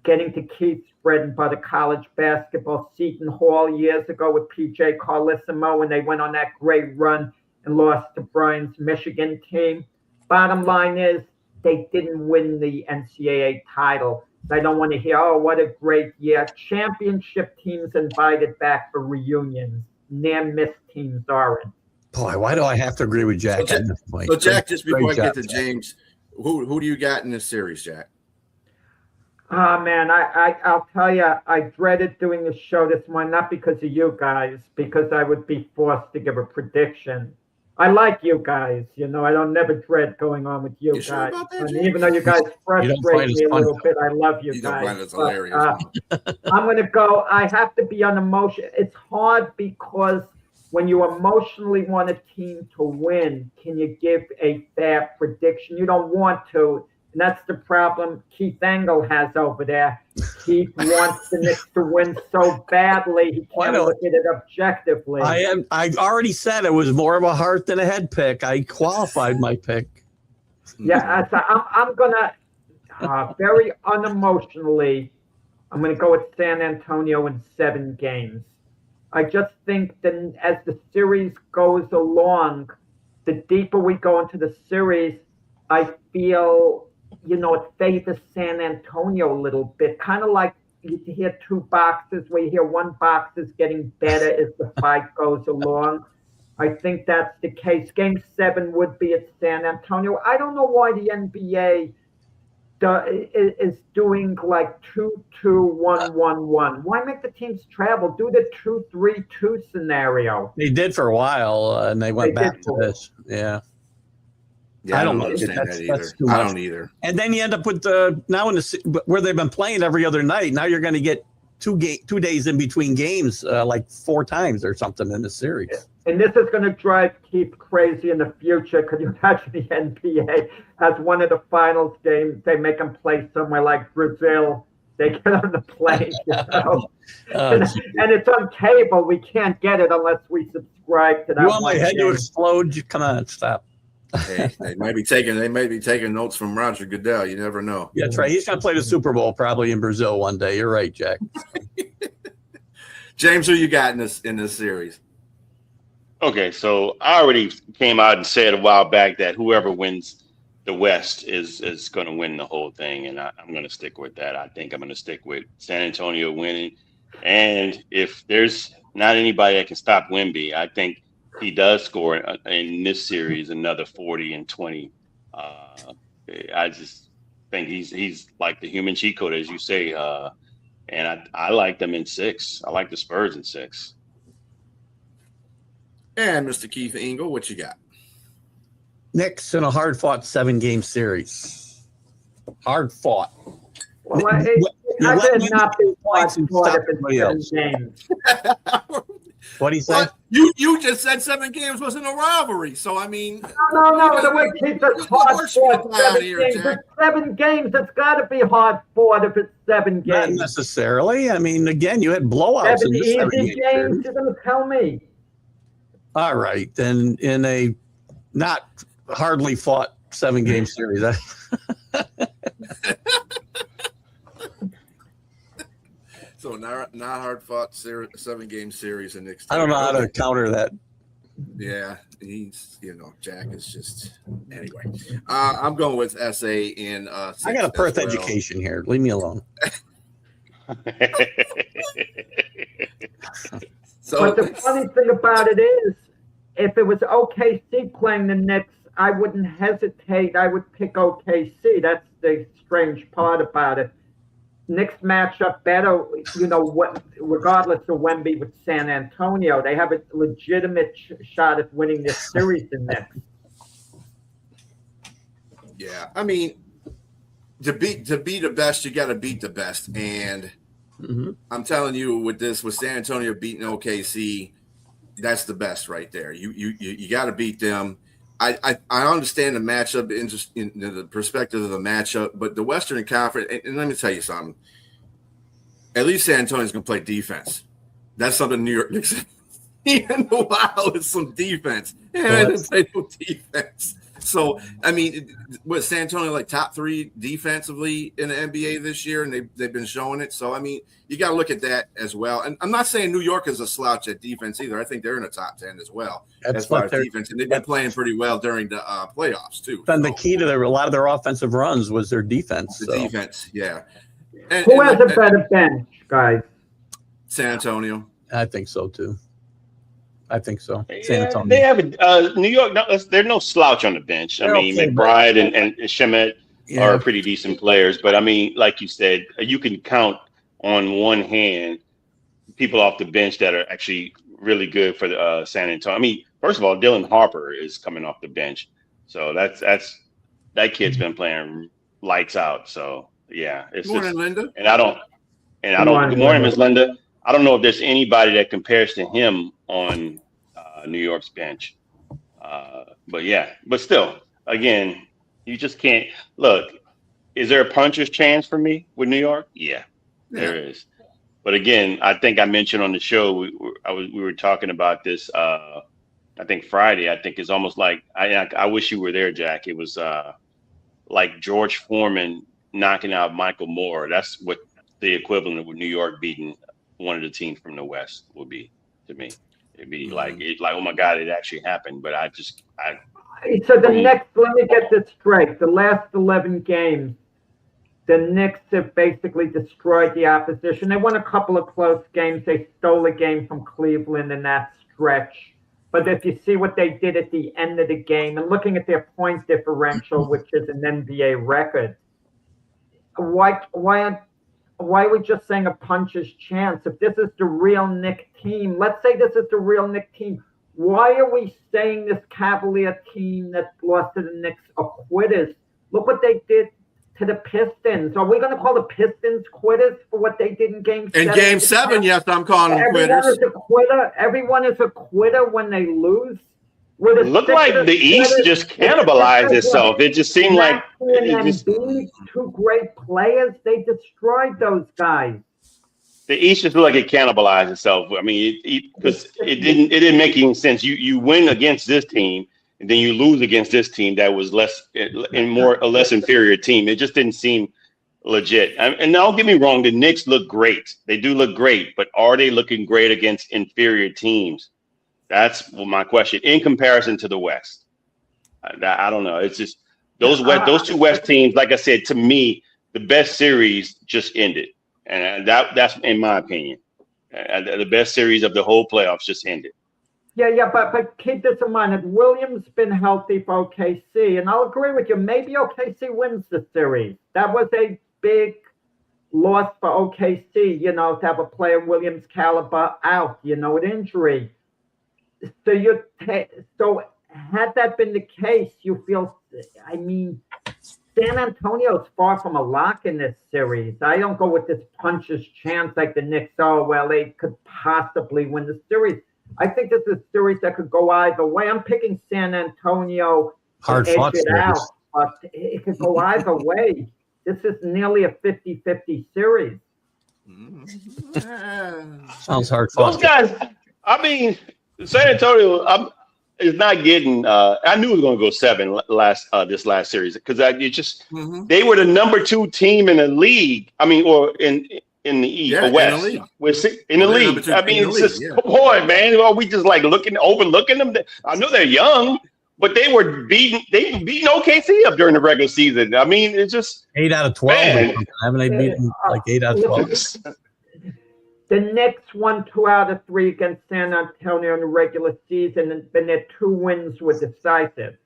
getting to Keith's bread and butter college basketball, Seton Hall years ago with PJ Carlissimo when they went on that great run and lost to Brian's Michigan team. Bottom line is they didn't win the NCAA title. I don't want to hear, oh, what a great year. Championship teams invited back for reunions. Near-miss teams aren't. Boy, why do I have to agree with Jack at this point? So, Jack, just before I get to James, who do you got in this series, Jack? Man, I'll tell you, I dreaded doing the show this morning, not because of you guys, because I would be forced to give a prediction. I like you guys, I don't never dread going on with you guys. Sure about that, even though you guys frustrate me a little bit, I love you guys. Find it hilarious. I'm going to go, I have to be on emotion. It's hard because when you emotionally want a team to win, can you give a fair prediction? You don't want to. And that's the problem Keith Engel has over there. Keith wants the Knicks to win so badly, he can't look at it objectively. I already said it was more of a heart than a head pick. I qualified my pick. Yeah, so I'm going to very unemotionally I'm going to go with San Antonio in 7 games. I just think that as the series goes along, the deeper we go into the series, I feel, it favors San Antonio a little bit. Kind of like you hear 2 boxers, where you hear one box is getting better as the fight goes along. I think that's the case. Game 7 would be at San Antonio. I don't know why the NBA is doing like 2-2-1-1-1. Why make the teams travel? Do the 2-3-2 scenario. They did for a while, and they went back to this. Yeah. I don't understand that either. I don't either. And then you end up with where they've been playing every other night. Now you're going to get 2 days in between games, like 4 times or something in the series. And this is going to drive Keith crazy in the future. Could you imagine the NBA as one of the finals games? They make them play somewhere like Brazil. They get on the plane, and it's on cable. We can't get it unless we subscribe to that. You want my head to explode? Come on, stop. Hey, they may be taking notes from Roger Goodell. You never know. Yeah, that's right. He's going to play the Super Bowl probably in Brazil one day. You're right, Jack. James, who you got in this series? Okay, so I already came out and said a while back that whoever wins the West is going to win the whole thing, and I'm going to stick with that. I think I'm going to stick with San Antonio winning, and if there's not anybody that can stop Wemby, I think he does score in this series another 40 and 20. I just think he's like the human cheat code, as you say, and I like them in 6. I like the Spurs in 6. And Mr. Keith Ingle, what you got? Knicks in a hard-fought 7-game series. Hard fought. Well, I did not be hard fought if it's 7 games. What do you say? You just said 7 games wasn't a rivalry, so I mean. No. The way Keith is hard fought 7 games. It's 7 games. It's got to be hard fought if it's 7 games. Not necessarily. I mean, again, you had blowouts 7 in this 7 games. You're going to tell me. All right, then in a not hardly fought 7-game series. So not hard fought 7-game series in next. I don't know how to counter that. Yeah, he's Jack is just anyway. I'm going with SA in. 6 I got a Perth education here. Leave me alone. But the funny thing about it is, if it was OKC playing the Knicks, I wouldn't hesitate. I would pick OKC. That's the strange part about it. Knicks match up better, regardless of Wemby with San Antonio. They have a legitimate shot at winning this series in Knicks. Yeah, I mean, to be the best, you got to beat the best, and I'm telling you, with San Antonio beating OKC, that's the best right there. You got to beat them. I understand the matchup in the perspective of the matchup, but the Western Conference, and let me tell you something. At least San Antonio's going to play defense. That's something New York Knicks in a while is some defense. And they didn't play no defense. So, I mean, was San Antonio like top 3 defensively in the NBA this year, and they've been showing it. So, I mean, you got to look at that as well. And I'm not saying New York is a slouch at defense either. I think they're in the top 10 as well as far as defense. And they've been playing pretty well during the playoffs, too. And the key to a lot of their offensive runs was their defense. Defense, yeah. Who has a better bench, guys? San Antonio. I think so, too. I think so. San Antonio. They have New York. They're no slouch on the bench. I mean, McBride and Shamet are pretty decent players, but I mean, like you said, you can count on one hand people off the bench that are actually really good for the San Antonio. I mean, first of all, Dylan Harper is coming off the bench, so that kid's been playing lights out. So yeah, good morning, Linda. Good morning, Ms. Linda. I don't know if there's anybody that compares to him on New York's bench. But still, again, you just can't look. Is there a puncher's chance for me with New York? Yeah, there is. But again, I think I mentioned on the show, we were talking about this, I think Friday. I think it's almost like, I wish you were there, Jack. It was like George Foreman knocking out Michael Moore. That's what the equivalent of what New York beating one of the teams from the West would be to me. It'd be like oh my God, it actually happened. But So the Knicks, let me get this straight. The last 11 games, the Knicks have basically destroyed the opposition. They won a couple of close games. They stole a game from Cleveland in that stretch. But if you see what they did at the end of the game and looking at their point differential, which is an NBA record, why are we just saying a puncher's chance? If this is the real Knicks team, let's say this is the real Knicks team, why are we saying this Cavalier team that lost to the Knicks are quitters? Look what they did to the Pistons. Are we going to call the Pistons quitters for what they did in Game 7? In Game 7, yes, I'm calling them quitters. Everyone is a quitter. Everyone is a quitter when they lose. It looked like the East just cannibalized itself. It just seemed like two great players. They destroyed those guys. The East just looked like it cannibalized itself. I mean, because it didn't make any sense. You win against this team, and then you lose against this team that was less inferior team. It just didn't seem legit. And don't get me wrong, the Knicks look great. They do look great, but are they looking great against inferior teams? That's my question. In comparison to the West, I don't know. It's just those two West teams. Like I said, to me, the best series just ended, and that's in my opinion. The best series of the whole playoffs just ended. Yeah, but keep this in mind. If Williams been healthy for OKC, and I'll agree with you, maybe OKC wins the series. That was a big loss for OKC, to have a player Williams caliber out, with injury. So had that been the case, you feel, San Antonio is far from a lock in this series. I don't go with this puncher's chance like the Knicks. Oh, well, they could possibly win the series. I think this is a series that could go either way. I'm picking San Antonio to edge it out, but it could go either way. This is nearly a 50-50 series. Sounds hard fought. Those guys, San Antonio is not getting. I knew it was going to go 7 this last series because they were the number 2 team in the league. Or in the East or West. In the league. Come on, man. Are we just like overlooking them? I know they're young, but they were beating OKC up during the regular season. It's just 8 out of 12. Haven't they beaten like 8 out of 12? The Knicks won 2 out of 3 against San Antonio in the regular season, and their 2 wins were decisive.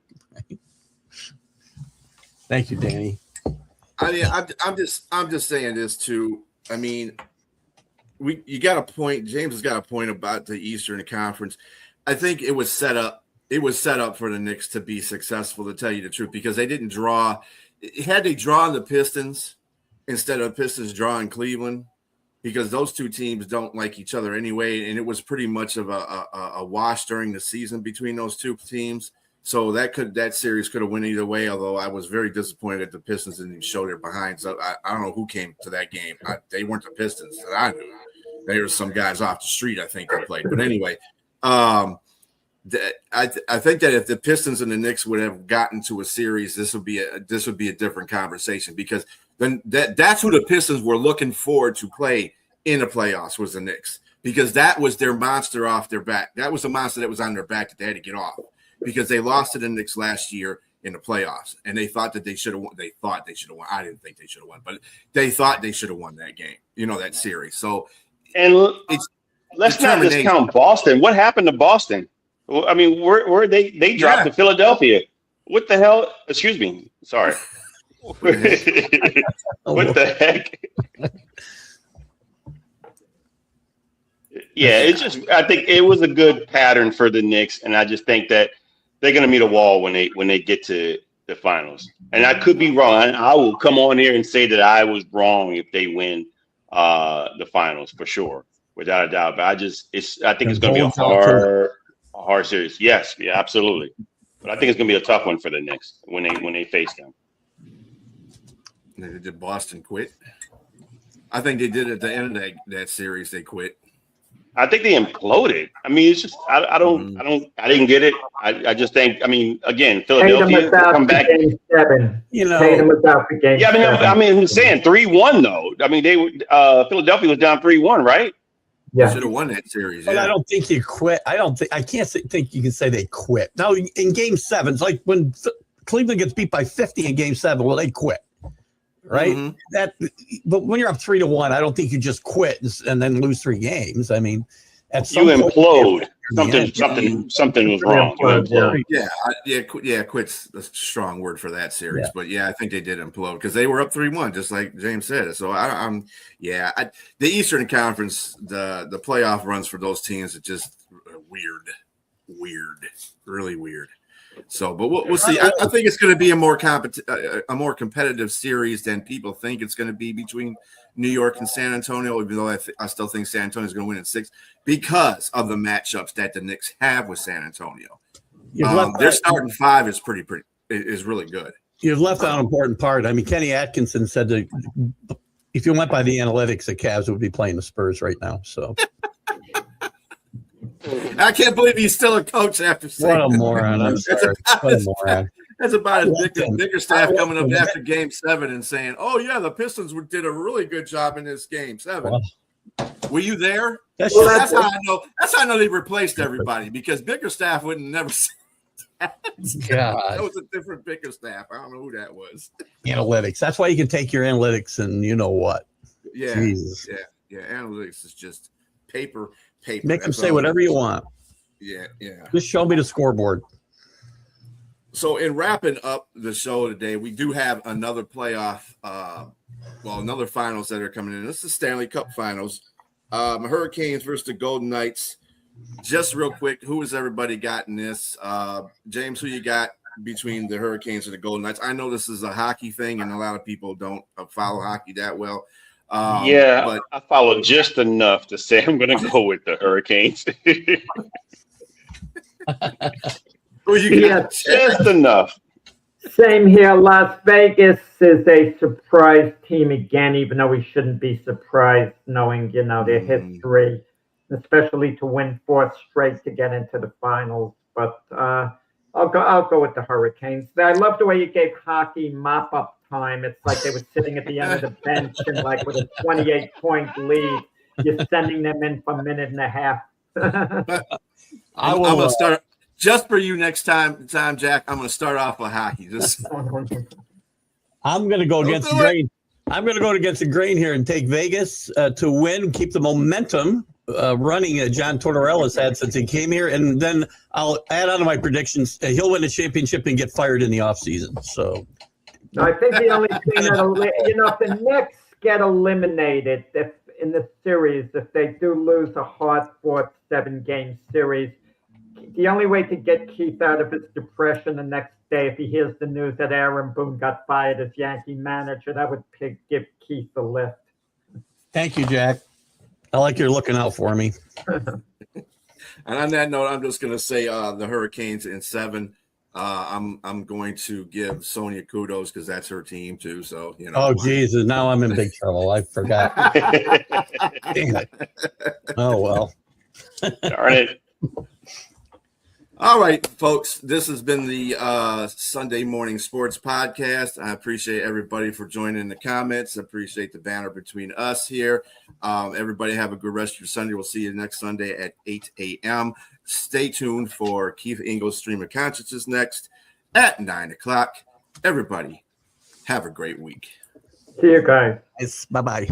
Thank you, Danny. I'm just saying this too. You got a point. James has got a point about the Eastern Conference. I think it was set up. It was set up for the Knicks to be successful, to tell you the truth, because they didn't draw. Had they drawn the Pistons instead of Pistons drawing Cleveland, because those two teams don't like each other anyway, and it was pretty much of a wash during the season between those two teams. So that series could have went either way, although I was very disappointed that the Pistons didn't even show their behind. So I don't know who came to that game. They weren't the Pistons that I knew. They were some guys off the street, I think, that played. But anyway, I think that if the Pistons and the Knicks would have gotten to a series, this would be a different conversation, because then that's who the Pistons were looking forward to play in the playoffs, was the Knicks, because that was their monster off their back. That was the monster that was on their back that they had to get off, because they lost to the Knicks last year in the playoffs, and they thought that they should have won. They thought they should have won. I didn't think they should have won, but they thought they should have won that game, that series. So, and let's not discount Boston. What happened to Boston? Where they dropped to Philadelphia. What the hell? Excuse me. Sorry. What the heck? Yeah, I think it was a good pattern for the Knicks, and I just think that they're going to meet a wall when they get to the finals. And I could be wrong. I will come on here and say that I was wrong if they win the finals for sure, without a doubt. But I think it's going to be a hard series. Yes, yeah, absolutely. But I think it's going to be a tough one for the Knicks when they face them. Did Boston quit? I think they did at the end of that series. They quit. I think they imploded. I mean, it's just I didn't get it. I just think, I mean, again, Philadelphia come back. Game 7. Tatum was out for game 7. I mean, I'm saying 3-1 though. I mean, Philadelphia was down 3-1, right? Yeah, should have won that series. But I don't think you quit. I can't think you can say they quit. Now in game 7, it's like when Cleveland gets beat by 50 in game 7. Well, they quit. Right. Mm-hmm. But when you're up 3-1, I don't think you just quit and then lose 3 games. I mean, at some point, implode. Something was wrong. Quit's a strong word for that series, but I think they did implode because they were up 3-1, just like James said. So the Eastern Conference, the playoff runs for those teams are just weird, really weird. So, but we'll see. I think it's going to be a more competitive series than people think it's going to be between New York and San Antonio. Even though I still think San Antonio is going to win in 6 because of the matchups that the Knicks have with San Antonio. Their starting 5 is is really good. You've left out an important part. I mean, Kenny Atkinson said that if you went by the analytics, the Cavs would be playing the Spurs right now. So. I can't believe he's still a coach after saying what a moron. I'm sorry. What a moron. That's about as Bickerstaff coming up after game 7 and saying, oh, yeah, the Pistons did a really good job in this game 7. Well, were you there? That's how I know. That's how I know they replaced everybody because Bickerstaff wouldn't never say that. God. That was a different Bickerstaff. I don't know who that was. Analytics. That's why you can take your analytics and you know what. Yeah. Jesus. Yeah. Analytics is just paper. Make them say whatever you want. Yeah. Just show me the scoreboard. So in wrapping up the show today, we do have another playoff, another finals that are coming in. This is Stanley Cup Finals. Hurricanes versus the Golden Knights. Just real quick, who has everybody got in this? James, who you got between the Hurricanes and the Golden Knights? I know this is a hockey thing, and a lot of people don't follow hockey that well. But I followed just enough to say I'm going to go with the Hurricanes. Just enough. Same here. Las Vegas is a surprise team again, even though we shouldn't be surprised knowing, their history, especially to win 4 straight to get into the finals. But I'll go with the Hurricanes. I love the way you gave hockey mop-up time. It's like they were sitting at the end of the bench and like with a 28-point lead, you're sending them in for a minute and a half. I'm going to start just for you next time, Jack. I'm going to start off with hockey. I'm going to go against the grain. I'm going to go against the grain here and take Vegas to win, keep the momentum running John Tortorella's had since he came here, and then I'll add on to my predictions. He'll win the championship and get fired in the offseason. So. I think the only thing if the Knicks get eliminated in the series, if they do lose a hard-fought 7-game series, the only way to get Keith out of his depression the next day, if he hears the news that Aaron Boone got fired as Yankee manager, that would give Keith a lift. Thank you, Jack. I like you're looking out for me. And on that note, I'm just going to say the Hurricanes in 7. I'm going to give Sonia kudos because that's her team too. So Oh Jesus! Now I'm in big trouble. I forgot. Dang it. Oh well. Darn it. All right, folks. This has been the Sunday Morning Sports Podcast. I appreciate everybody for joining in the comments. I appreciate the banner between us here. Everybody have a good rest of your Sunday. We'll see you next Sunday at 8 a.m. Stay tuned for Keith Ingles' Stream of Consciousness next at 9 o'clock. Everybody, have a great week. See you guys. Yes, bye-bye.